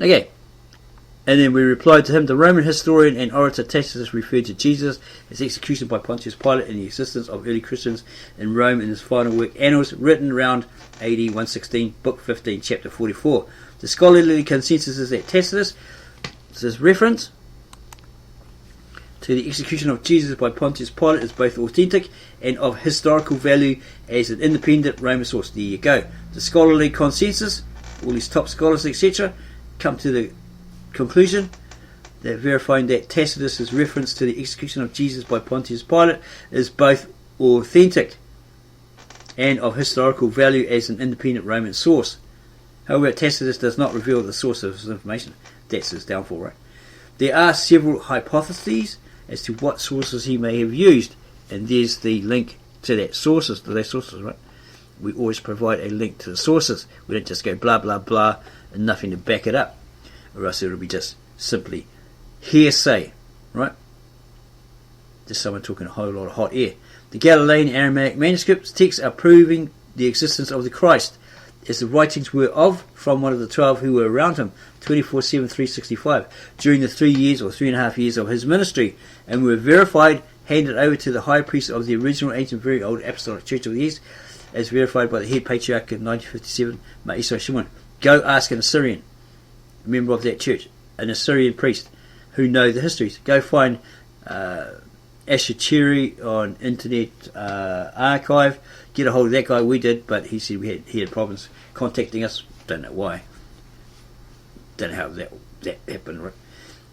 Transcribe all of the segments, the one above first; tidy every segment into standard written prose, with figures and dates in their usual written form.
Okay. And then we replied to him, the Roman historian and orator Tacitus referred to Jesus as executed by Pontius Pilate and the existence of early Christians in Rome in his final work, Annals, written around AD 116, book 15, chapter 44. The scholarly consensus is that Tacitus' reference to the execution of Jesus by Pontius Pilate is both authentic and of historical value as an independent Roman source. There you go. The scholarly consensus, all these top scholars, etc., come to the conclusion that verifying that Tacitus' reference to the execution of Jesus by Pontius Pilate is both authentic and of historical value as an independent Roman source. However, Tacitus does not reveal the source of his information. That's his downfall, right? There are several hypotheses as to what sources he may have used, and there's the link to those sources, right? We always provide a link to the sources. We don't just go blah blah blah and nothing to back it up, or else it'll be just simply hearsay, right? Just someone talking a whole lot of hot air. The Galilean Aramaic manuscripts texts are proving the existence of the Christ, as the writings were of from one of the 12 who were around him 24/7, 365 during the 3 years or 3.5 years of his ministry, and were verified, handed over to the high priest of the original ancient very old apostolic church of the East, as verified by the head patriarch in 1957, Ma'isa Shimon. Go ask an Assyrian, a member of that church, an Assyrian priest who know the histories. Go find Ashachiri on Internet Archive. Get a hold of that guy. We did, but he said he had problems contacting us. Don't know why. Don't know how that happened, right?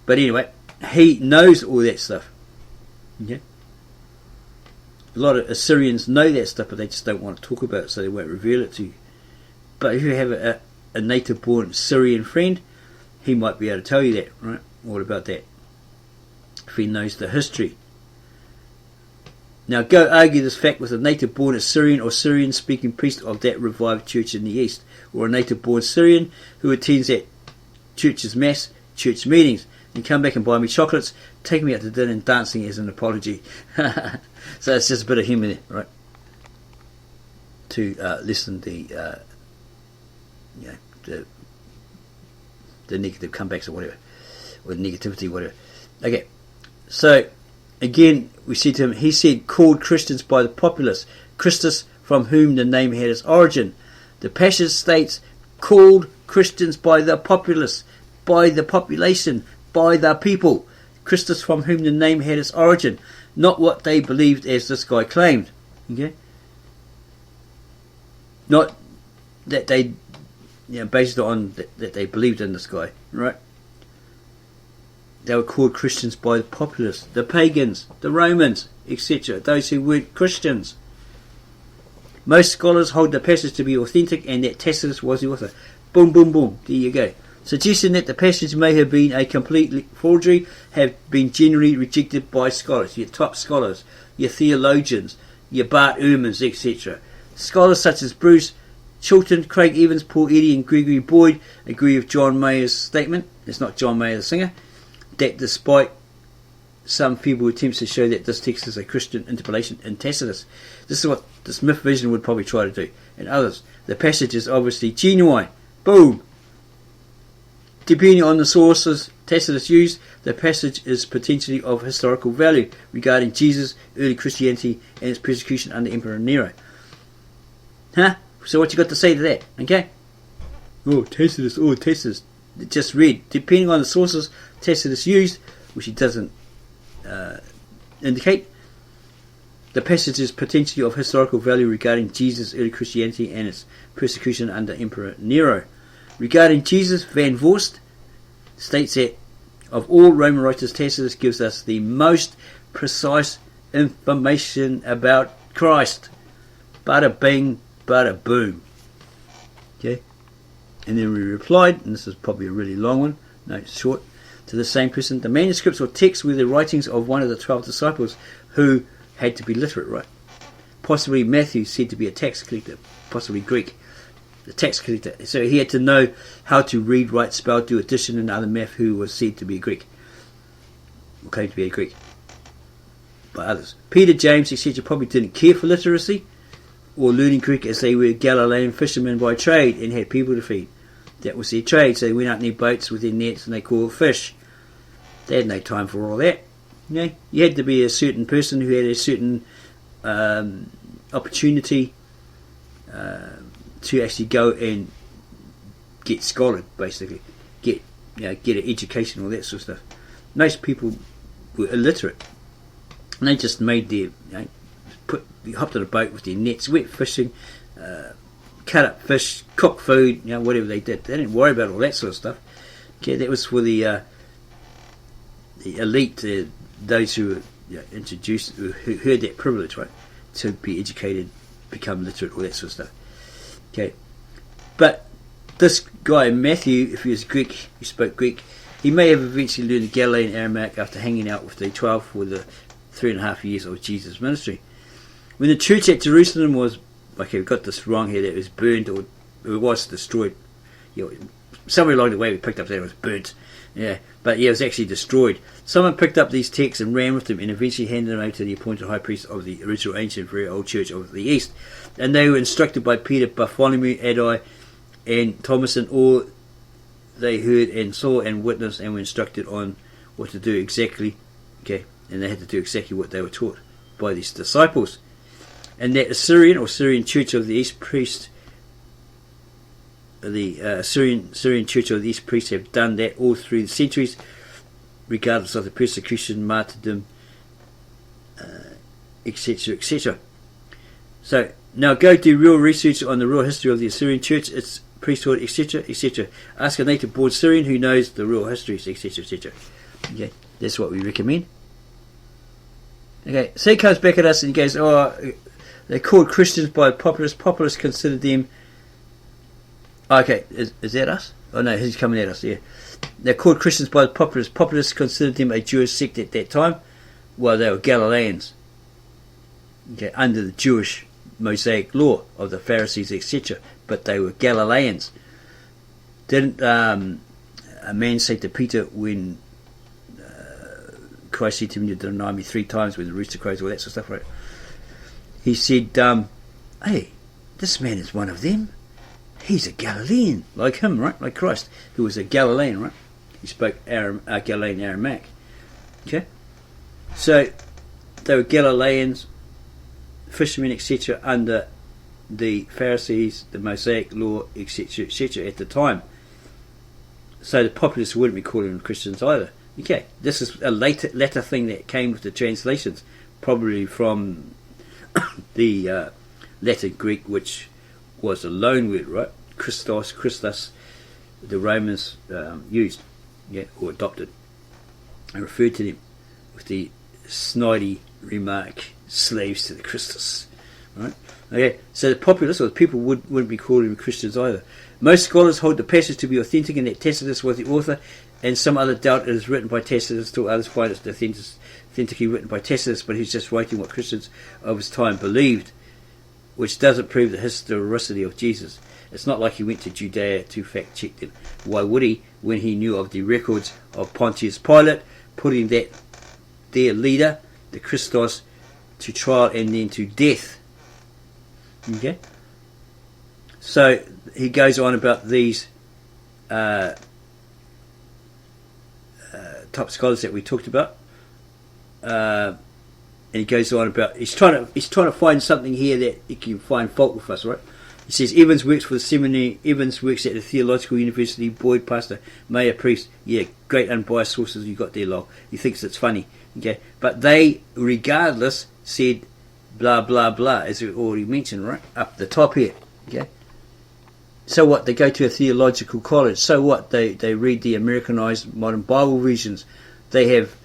But anyway, he knows all that stuff. Okay? A lot of Assyrians know that stuff, but they just don't want to talk about it, so they won't reveal it to you. But if you have a native-born Syrian friend, he might be able to tell you that, right? All about that, if he knows the history. Now go argue this fact with a native-born Assyrian or Syrian-speaking priest of that revived church in the East, or a native-born Syrian who attends that church's mass, church meetings, and come back and buy me chocolates, take me out to dinner and dancing as an apology. So it's just a bit of humour there, right? To lessen the negative comebacks or whatever, or negativity, whatever. Okay, so again, we said to him, he said, called Christians by the populace, Christus, from whom the name had its origin. The passage states, called Christians by the populace, by the population, by the people. Christus, from whom the name had its origin, not what they believed as this guy claimed. Okay, not that they, based on that they believed in this guy, right? They were called Christians by the populace, the pagans, the Romans, etc., those who weren't Christians. Most scholars hold the passage to be authentic and that Tacitus was the author. Boom, boom, boom, there you go. Suggesting that the passage may have been a complete forgery have been generally rejected by scholars, your top scholars, your theologians, your Bart Ehrmans, etc. Scholars such as Bruce Chilton, Craig Evans, Paul Eddy and Gregory Boyd agree with John Mayer's statement, it's not John Mayer the singer, that despite some feeble attempts to show that this text is a Christian interpolation in Tacitus, this is what the Smith Vision would probably try to do, and others. The passage is obviously genuine. Boom! Depending on the sources Tacitus used, the passage is potentially of historical value regarding Jesus, early Christianity, and its persecution under Emperor Nero. Huh? So what you got to say to that? Okay? Oh, Tacitus. Just read. Depending on the sources Tacitus used, which he doesn't indicate, the passage is potentially of historical value regarding Jesus, early Christianity, and its persecution under Emperor Nero. Regarding Jesus, Van Voorst states that of all Roman writers, Tacitus gives us the most precise information about Christ. Bada bing, bada boom. Okay? And then we replied, and this is probably a really long one, no, it's short, to the same person, the manuscripts or texts were the writings of one of the 12 disciples who had to be literate, right? Possibly Matthew, said to be a tax collector, possibly Greek, the tax collector. So he had to know how to read, write, spell, do addition and other math, who was said to be a Greek, or claimed to be a Greek by others. Peter, James, etc. probably didn't care for literacy or learning Greek, as they were Galilean fishermen by trade and had people to feed. That was their trade. So they went out in their boats with their nets and they caught fish. They had no time for all that. You had to be a certain person who had a certain opportunity to actually go and get scholared, basically, get an education, all that sort of stuff. Most people were illiterate, and they just made their hopped on a boat with their nets, went fishing, cut up fish, cook food, whatever they did. They didn't worry about all that sort of stuff. Okay, that was for the elite, those who were introduced, who had that privilege, right, to be educated, become literate, all that sort of stuff. Okay, but this guy Matthew, if he was Greek, he spoke Greek, he may have eventually learned Galilean Aramaic after hanging out with the 12 for the 3.5 years of Jesus' ministry. When the church at Jerusalem was, okay, we got this wrong here, that it was burned or it was destroyed. Somewhere along the way we picked up that it was burnt. But it was actually destroyed. Someone picked up these texts and ran with them and eventually handed them over to the appointed high priest of the original ancient very old church of the East. And they were instructed by Peter, Bartholomew, Addai, and Thomas, and all they heard and saw and witnessed and were instructed on what to do exactly. Okay, and they had to do exactly what they were taught by these disciples. And that Assyrian or Syrian Church of the East priest, the Syrian Church of the East priests have done that all through the centuries, regardless of the persecution, martyrdom, etc., etc. So now go do real research on the real history of the Assyrian Church, its priesthood, etc., etc. Ask a native born Syrian who knows the real histories, etc., etc. Okay, that's what we recommend. Okay, so he comes back at us and he goes, they're called Christians by populists. Populists consider them... Okay, is that us? Oh no, he's coming at us, yeah. They're called Christians by the populists. Populists considered them a Jewish sect at that time. Well, they were Galileans. Okay, under the Jewish Mosaic law of the Pharisees, etc. But they were Galileans. Didn't a man say to Peter when Christ said to him, "You deny me 3 times," when the rooster crows, all that sort of stuff, right? He said, hey, this man is one of them. He's a Galilean, like him, right? Like Christ, who was a Galilean, right? He spoke Galilean Aramaic. Okay? So, they were Galileans, fishermen, etc., under the Pharisees, the Mosaic law, etc., etc., at the time. So the populists wouldn't be calling them Christians either. Okay, this is a later thing that came with the translations, probably from the Latin Greek, which was a loan word, right? Christos, the Romans used, or adopted, and referred to them with the snidey remark, slaves to the Christus, right? Okay, so the populists, or the people, wouldn't be calling them Christians either. Most scholars hold the passage to be authentic and that Tacitus was the author, and some other doubt it is written by Tacitus, till others find it authentically written by Tacitus, but he's just writing what Christians of his time believed, which doesn't prove the historicity of Jesus. It's not like he went to Judea to fact check them. Why would he, when he knew of the records of Pontius Pilate putting that their leader, the Christos, to trial and then to death? Okay, so he goes on about these top scholars that we talked about, and he goes on about he's trying to find something here that he can find fault with us, right? He says Evans works for the seminary. Evans works at the Theological University. Boyd, pastor. Mayer, priest. Yeah, great unbiased sources you got there, lol. He thinks it's funny. Okay, but they, regardless, said blah blah blah, as we already mentioned, right up the top here. Okay, so what? They go to a theological college. So what? They read the Americanized modern Bible versions. They have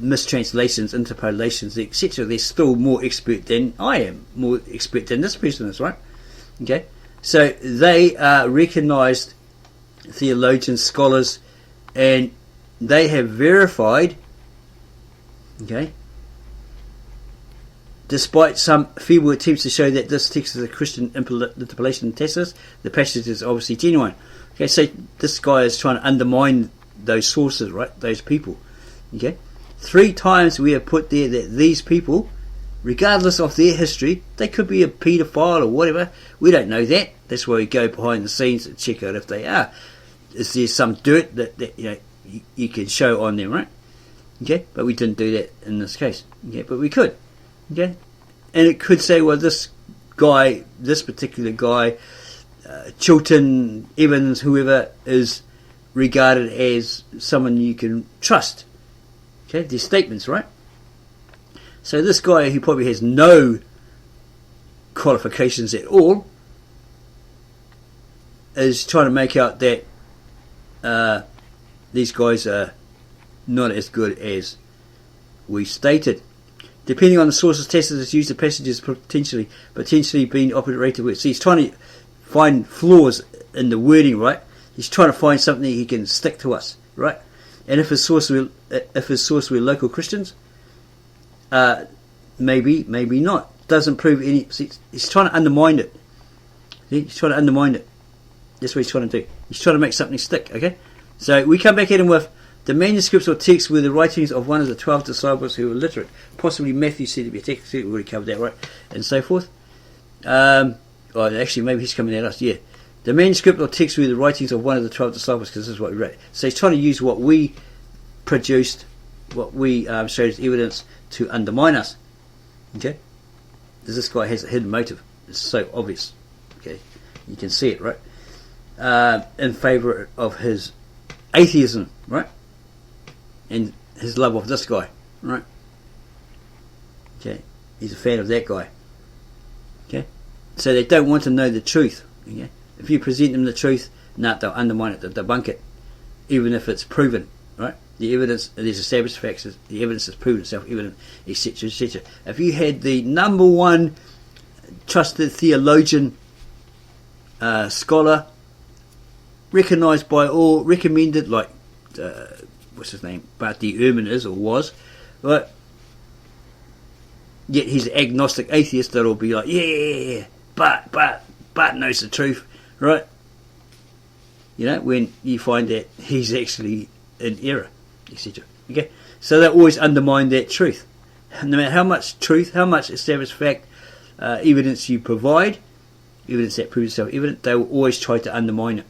mistranslations, interpolations, etc. They're still more expert than I am, more expert than this person is, right? Okay, so they are recognized theologians, scholars, and they have verified, okay, despite some feeble attempts to show that this text is a Christian interpolation of Tacitus, the passage is obviously genuine. Okay, so this guy is trying to undermine those sources, right? Those people. Okay, 3 times we have put there that these people, regardless of their history, they could be a paedophile or whatever. We don't know that. That's where we go behind the scenes to check out if they are. Is there some dirt that you can show on them, right? Okay, but we didn't do that in this case. Okay, but we could. Okay, and it could say, well, this particular guy, Chilton, Evans, whoever, is regarded as someone you can trust. Okay, these statements, right? So this guy, who probably has no qualifications at all, is trying to make out that these guys are not as good as we stated. Depending on the sources tested, it's used the passages potentially being operated with. So he's trying to find flaws in the wording, right? He's trying to find something he can stick to us, right? And if his source were local Christians, maybe not. Doesn't prove any. See, he's trying to undermine it. See? He's trying to undermine it. That's what he's trying to do. He's trying to make something stick. Okay. So we come back at him with the manuscripts or texts were the writings of one of the 12 disciples who were literate. Possibly Matthew said to be a text. We already covered that, right? And so forth. Actually, maybe he's coming at us. Yeah. The manuscript or text were the writings of one of the 12 disciples, because this is what we read. So he's trying to use what we produced, what we showed as evidence to undermine us. Okay? Because this guy has a hidden motive. It's so obvious. Okay? You can see it, right? In favour of his atheism, right? And his love of this guy, right? Okay? He's a fan of that guy. Okay? So they don't want to know the truth. Okay? If you present them the truth, they'll undermine it, they'll debunk it, even if it's proven, right? The evidence, there's established facts, the evidence has proven itself evident, etc., etc. If you had the number one trusted theologian, scholar, recognised by all, recommended, like, what's his name, Barty Ehrman is, or was, right? Yet he's an agnostic atheist that'll be like, yeah, but knows the truth, right? You know, when you find that he's actually in error, etc. Okay, so they always undermine that truth. No matter how much truth, how much established fact, evidence you provide, evidence that proves itself evident, they will always try to undermine it.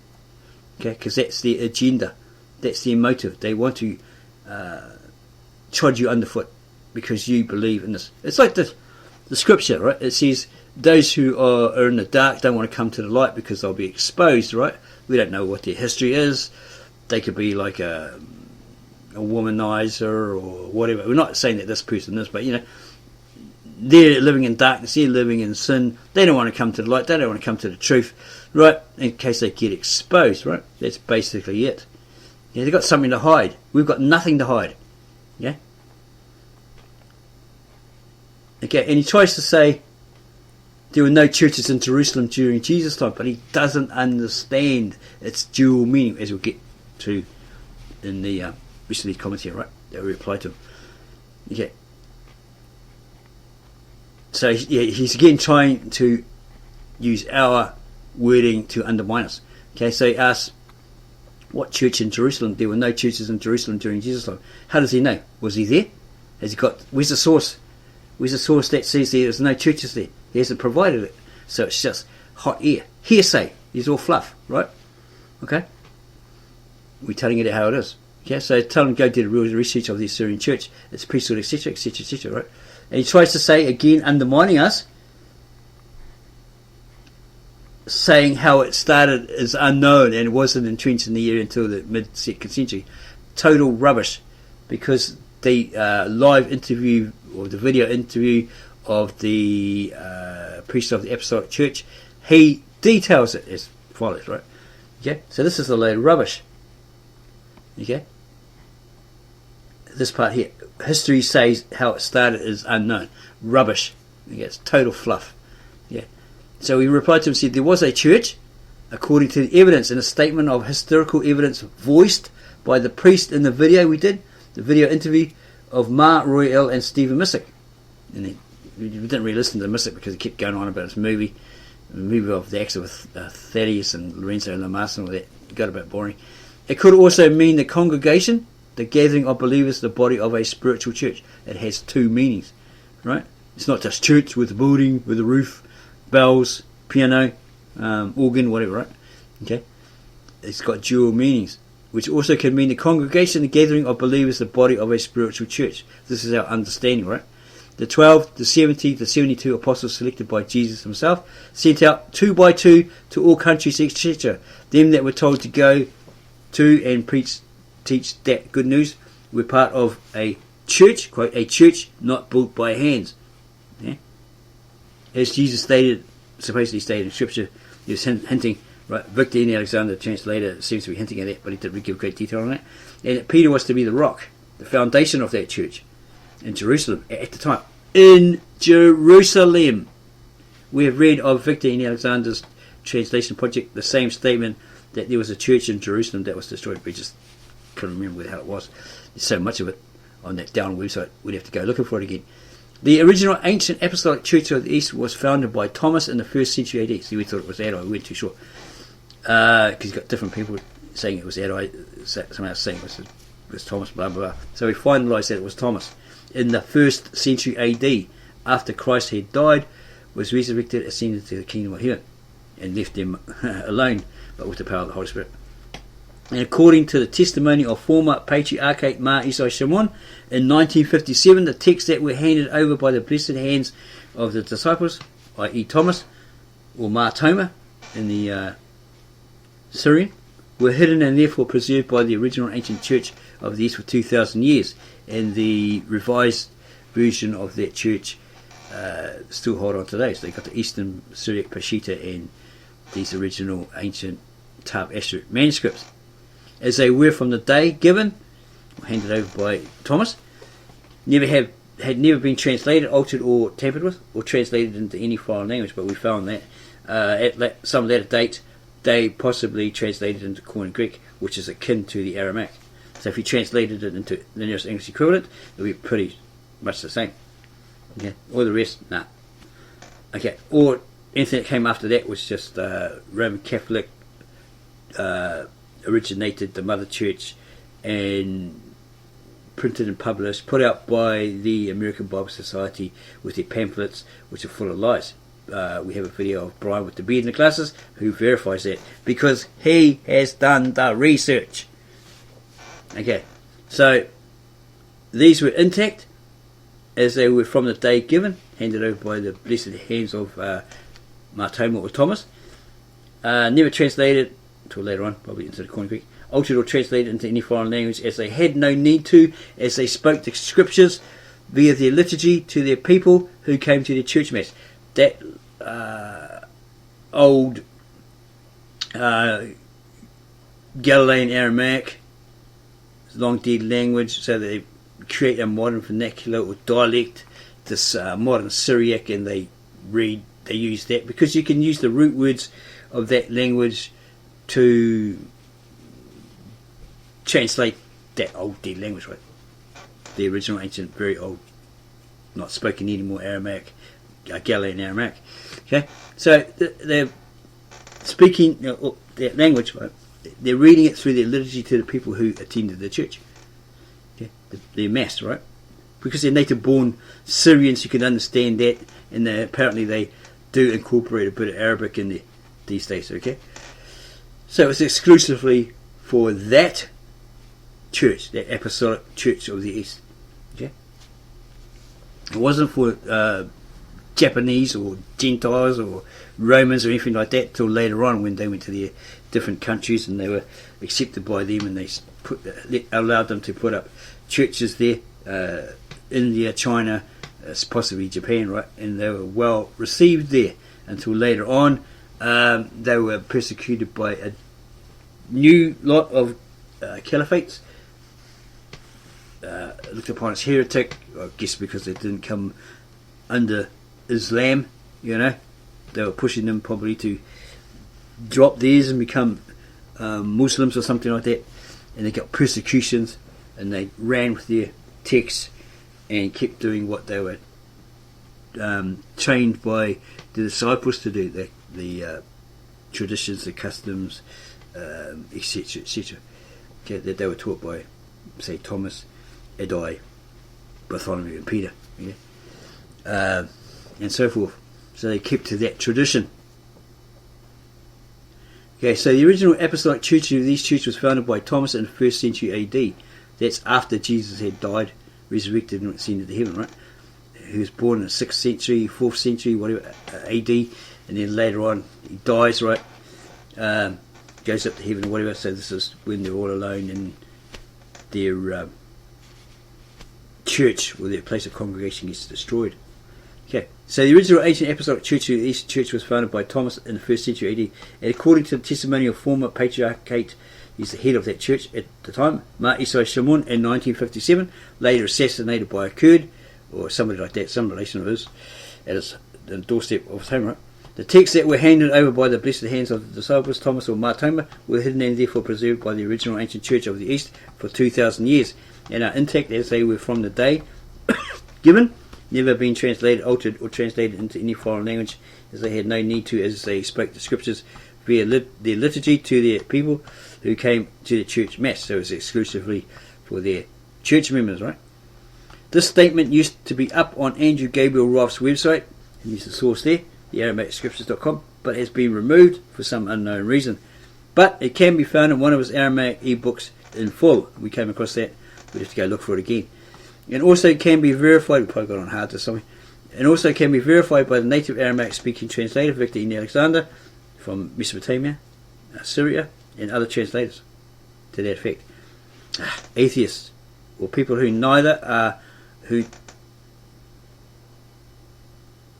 Okay, because that's their agenda, that's their motive. They want to trod you underfoot because you believe in this. It's like the scripture, right? It says those who are in the dark don't want to come to the light because they'll be exposed, right? We don't know what their history is. They could be like a womanizer or whatever. We're not saying that this person is, but you know, they're living in darkness, they're living in sin. They don't want to come to the light, they don't want to come to the truth, right? In case they get exposed, right? That's basically it. Yeah, they've got something to hide. We've got nothing to hide. Yeah? Okay, and he tries to say there were no churches in Jerusalem during Jesus' time, but he doesn't understand its dual meaning, as we'll get to in the recently commentary, right? That we reply to him. Okay. So yeah, he's again trying to use our wording to undermine us. Okay, so he asks, what church in Jerusalem? There were no churches in Jerusalem during Jesus' time. How does he know? Was he there? Has he got? Where's the source? Where's the source that says there's no churches there? He hasn't provided it. So it's just hot air. Hearsay. It's all fluff, right? Okay? We're telling it how it is. Okay, so tell him go do the real research of the Assyrian church, its priesthood, etc., etc., etc., right? And he tries to say, again, undermining us, saying how it started is unknown and wasn't entrenched in the area until the mid-second century. Total rubbish, because the live interview, or the video interview of the priest of the Apostolic Church, he details it as follows, right? Okay, so this is a load of rubbish. Okay, this part here, history says how it started is unknown. Rubbish. Okay, it's total fluff. Yeah. So we replied to him and said there was a church, according to the evidence, in a statement of historical evidence voiced by the priest in the video we did, the video interview of Ma Royale and Stephen Missick. And then we didn't really listen to Missick because he kept going on about his movie, the movie of the acts with Thaddeus and Lorenzo and Lamas and all that. It got a bit boring. It could also mean the congregation, the gathering of believers, the body of a spiritual church. It has two meanings, right? It's not just church with a building, with a roof, bells, piano, organ, whatever, right? Okay, it's got dual meanings, which also can mean the congregation, the gathering of believers, the body of a spiritual church. This is our understanding, right? The 12, the 70, the 72 apostles selected by Jesus himself, sent out 2 by 2 to all countries, etc. Them that were told to go to and teach that good news were part of a church, quote, a church not built by hands. Yeah? As Jesus supposedly stated in Scripture, he was hinting, right? Victor N. Alexander, the translator, seems to be hinting at that, but he didn't give great detail on that. And that Peter was to be the rock, the foundation of that church in Jerusalem at the time. In Jerusalem, we have read of Victor N. Alexander's translation project the same statement that there was a church in Jerusalem that was destroyed. We just couldn't remember how it was. There's so much of it on that down website, we'd have to go looking for it again. The original ancient apostolic church of the East was founded by Thomas in the 1st century AD. See, we thought it was Adai, we weren't too sure. Because you've got different people saying it was Adai, someone else saying it was Thomas, blah, blah, blah. So we finalised that it was Thomas. In the 1st century AD, after Christ had died, was resurrected, ascended to the kingdom of heaven, and left them alone, but with the power of the Holy Spirit. And according to the testimony of former patriarch Mar Isai Shimon, in 1957, the texts that were handed over by the blessed hands of the disciples, i.e. Thomas, or Mar Thoma in the Syrian, were hidden and therefore preserved by the original ancient church of the East for 2,000 years. And the revised version of that church still hold on today. So they got the Eastern Syriac Peshitta and these original ancient Tab Asheric manuscripts, as they were from the day given, handed over by Thomas, had never been translated, altered, or tampered with, or translated into any foreign language. But we found that at some later date, they possibly translated into Koine Greek, which is akin to the Aramaic. So if you translated it into the nearest English equivalent, it would be pretty much the same. Okay, all the rest, nah. Okay, or anything that came after that was just Roman Catholic, originated the Mother Church, and printed and published, put out by the American Bible Society with their pamphlets, which are full of lies. We have a video of Brian with the beard and the glasses who verifies that, because he has done the research. Okay, so these were intact as they were from the day given, handed over by the blessed hands of Mar Thoma or Thomas, never translated until later on, probably into the Koine Greek, altered or translated into any foreign language, as they had no need to, as they spoke the scriptures via their liturgy to their people who came to their church mass. That old Galilean Aramaic, long dead language, so they create a modern vernacular or dialect, this modern Syriac, and they use that, because you can use the root words of that language to translate that old dead language, right? The original ancient, very old, not spoken anymore Aramaic, Galilean Aramaic. Okay, so they're speaking that language, right? They're reading it through their liturgy to the people who attended the church. Okay, their mass, right? Because they're native-born Syrians, you can understand that, and apparently they do incorporate a bit of Arabic in there these days. Okay, so it's exclusively for that church, that apostolic church of the East. Okay, it wasn't for Japanese or Gentiles or Romans or anything like that till later on, when they went to their different countries and they were accepted by them, and they allowed them to put up churches there, India, China, possibly Japan, right? And they were well received there until later on. They were persecuted by a new lot of caliphates, looked upon as heretic, I guess because they didn't come under Islam, you know. They were pushing them probably to drop theirs and become Muslims or something like that, and they got persecutions, and they ran with their texts and kept doing what they were trained by the disciples to do, the traditions, the customs, etc., etc. Okay, that they were taught by, say, Thomas, Adai, Bartholomew, and Peter, yeah? And so forth. So they kept to that tradition. Okay, so the original apostolic church of these churches was founded by Thomas in the 1st century AD. That's after Jesus had died, resurrected, and ascended to heaven, right? He was born in the 6th century, 4th century, whatever, AD, and then later on he dies, right? Goes up to heaven or whatever. So this is when they're all alone in their church, or their place of congregation gets destroyed. Okay, so the original ancient apostolic church of the East Church was founded by Thomas in the 1st century AD, and according to the testimony of former patriarchate, he's the head of that church at the time, Mar Isai Shimon, in 1957, later assassinated by a Kurd, or somebody like that, some relation of his, at the doorstep of his home, right? The texts that were handed over by the blessed hands of the disciples, Thomas or Mar Thoma, were hidden and therefore preserved by the original ancient church of the East for 2,000 years, and are intact as they were from the day given, never been translated, altered, or translated into any foreign language, as they had no need to, as they spoke the scriptures via their liturgy to their people who came to the church mass. So it was exclusively for their church members, right? This statement used to be up on Andrew Gabriel Roth's website, and he's the source there, the AramaicScriptures.com, but has been removed for some unknown reason. But it can be found in one of his Aramaic ebooks in full. We came across that. We have to go look for it again. And also can be verified, we probably got on hard or something, and also can be verified by the native Aramaic speaking translator Victor E. Alexander from Mesopotamia, Syria, and other translators to that effect. Atheists, or people who neither are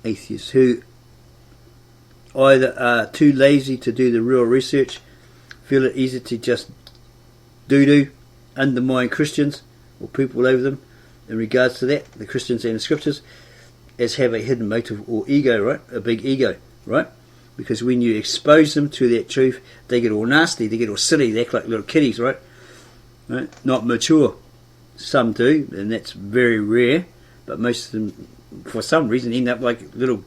atheists who either are too lazy to do the real research, feel it easy to just doo-doo, undermine Christians or people over them in regards to that, the Christians and the scriptures, as have a hidden motive or ego, right? A big ego, right? Because when you expose them to that truth, they get all nasty, they get all silly, they act like little kiddies, right? Not mature. Some do, and that's very rare, but most of them, for some reason, end up like little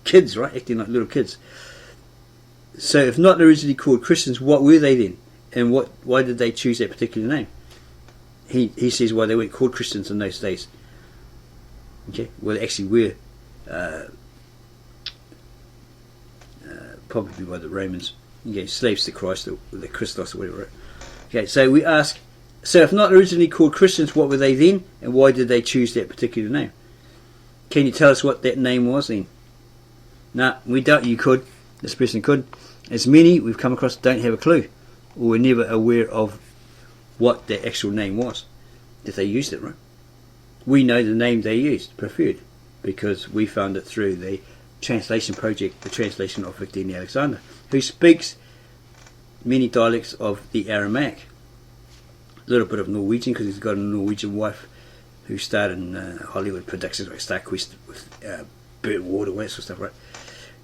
kids, right? Acting like little kids. So if not originally called Christians, what were they then? And why did they choose that particular name? He says why they weren't called Christians in those days. Okay, well they actually were probably by the Romans. Okay, slaves to Christ, or the Christos or whatever. Right? Okay, so we ask, so if not originally called Christians, what were they then, and why did they choose that particular name? Can you tell us what that name was then? No, we don't. You could. This person could. As many we've come across don't have a clue, or were never aware of what their actual name was, that they used it, right? We know the name they used, preferred, because we found it through the translation project, the translation of Victor E. Alexander, who speaks many dialects of the Aramaic. A little bit of Norwegian, because he's got a Norwegian wife who starred in Hollywood productions like Star Quest with Burt Ward, all that sort of stuff, right?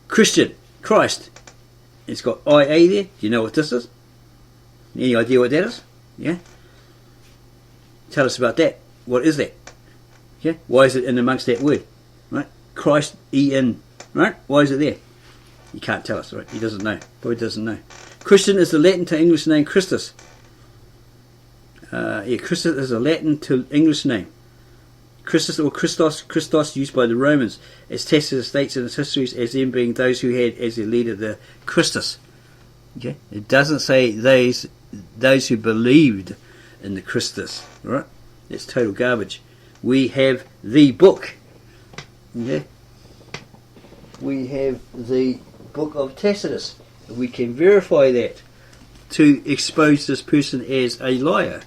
Christian, Christ. It's got IA there. Do you know what this is? Any idea what that is? Yeah? Tell us about that. What is that? Yeah? Why is it in amongst that word? Right? Christ, E-N. Right? Why is it there? You can't tell us, right? He doesn't know. Probably doesn't know. Christian is the Latin to English name Christus. Christus is a Latin to English name. Christus or Christos used by the Romans, as Tacitus states in his histories as them being those who had as their leader the Christus. Okay? It doesn't say those who believed in the Christus, right? That's total garbage. We have the book. Okay? We have the book of Tacitus. We can verify that to expose this person as a liar.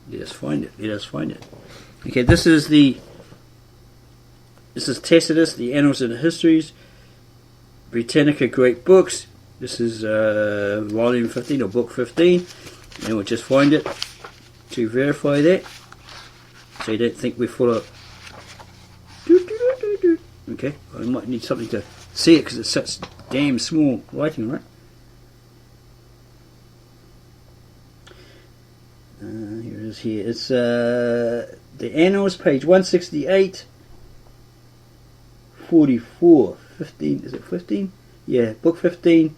Let us find it. Let us find it. Okay, this is Tacitus, the Annals and the Histories, Britannica Great Books. This is volume 15 or book 15, and we'll just find it to verify that, so you don't think we're full of. Okay, I might need something to see it because it's such damn small writing, right? Here it is. Here it's the Annals, page 168, 44, 15. Is it 15? Yeah, book 15,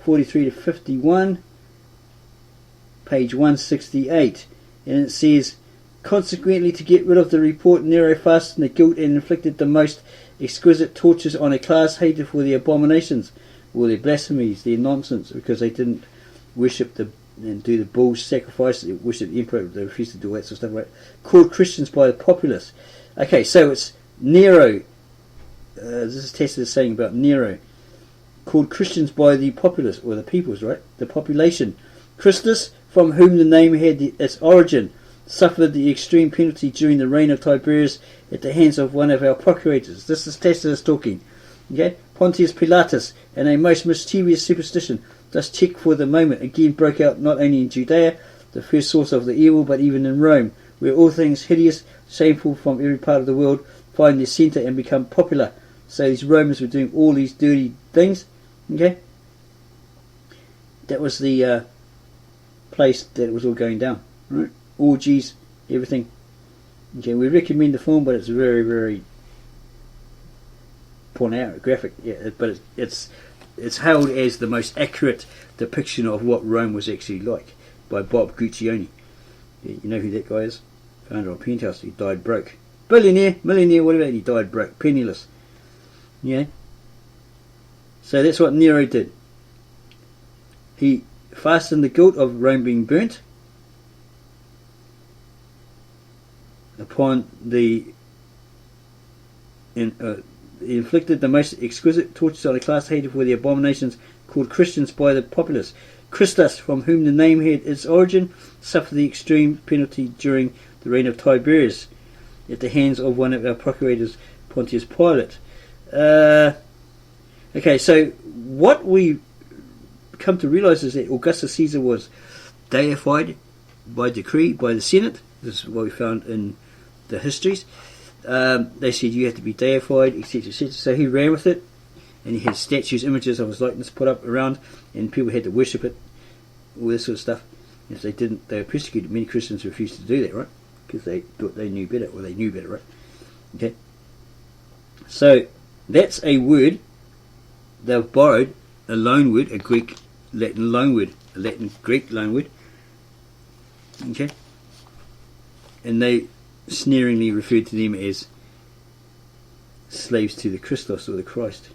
43 to 51, page 168, and it says, consequently, to get rid of the report, Nero fastened the guilt and inflicted the most exquisite tortures on a class hated for their abominations, all their blasphemies, their nonsense, because they didn't worship and do the bull's sacrifice, they worshipped the emperor, they refused to do all that sort of stuff, right? Called Christians by the populace. Okay, so it's Nero. This is Tacitus saying about Nero. Called Christians by the populace, or the peoples, right? The population. Christus, from whom the name had its origin, suffered the extreme penalty during the reign of Tiberius at the hands of one of our procurators. This is Tacitus talking. Okay? Pontius Pilatus, and a most mischievous superstition, thus checked for the moment, again broke out not only in Judea, the first source of the evil, but even in Rome, where all things hideous, shameful from every part of the world find their centre and become popular. So these Romans were doing all these dirty things. Okay? That was the place that it was all going down. Right? Orgies, everything. Okay, we recommend the film, but it's very, very pornographic. Yeah, but it's hailed as the most accurate depiction of what Rome was actually like by Bob Guccione. Yeah, you know who that guy is? Founder of Penthouse. He died broke. Billionaire, millionaire, whatever. He died broke, penniless. Yeah. So that's what Nero did. He fastened the guilt of Rome being burnt upon he inflicted the most exquisite tortures on a class hated for the abominations called Christians by the populace. Christus, from whom the name had its origin, suffered the extreme penalty during the reign of Tiberius at the hands of one of our procurators, Pontius Pilate. Okay, so what we come to realise is that Augustus Caesar was deified by decree by the Senate. This is what we found in the histories. They said you have to be deified, etc., etc. So he ran with it, and he had statues, images of his likeness put up around, and people had to worship it, all this sort of stuff. If they didn't, they were persecuted. Many Christians refused to do that, right? Because they thought they knew better, or they knew better, right? Okay. So that's a word. They've borrowed a loan word, a Greek Latin loan word, a Latin Greek loan word. Okay. And they sneeringly referred to them as slaves to the Christos, or the Christ.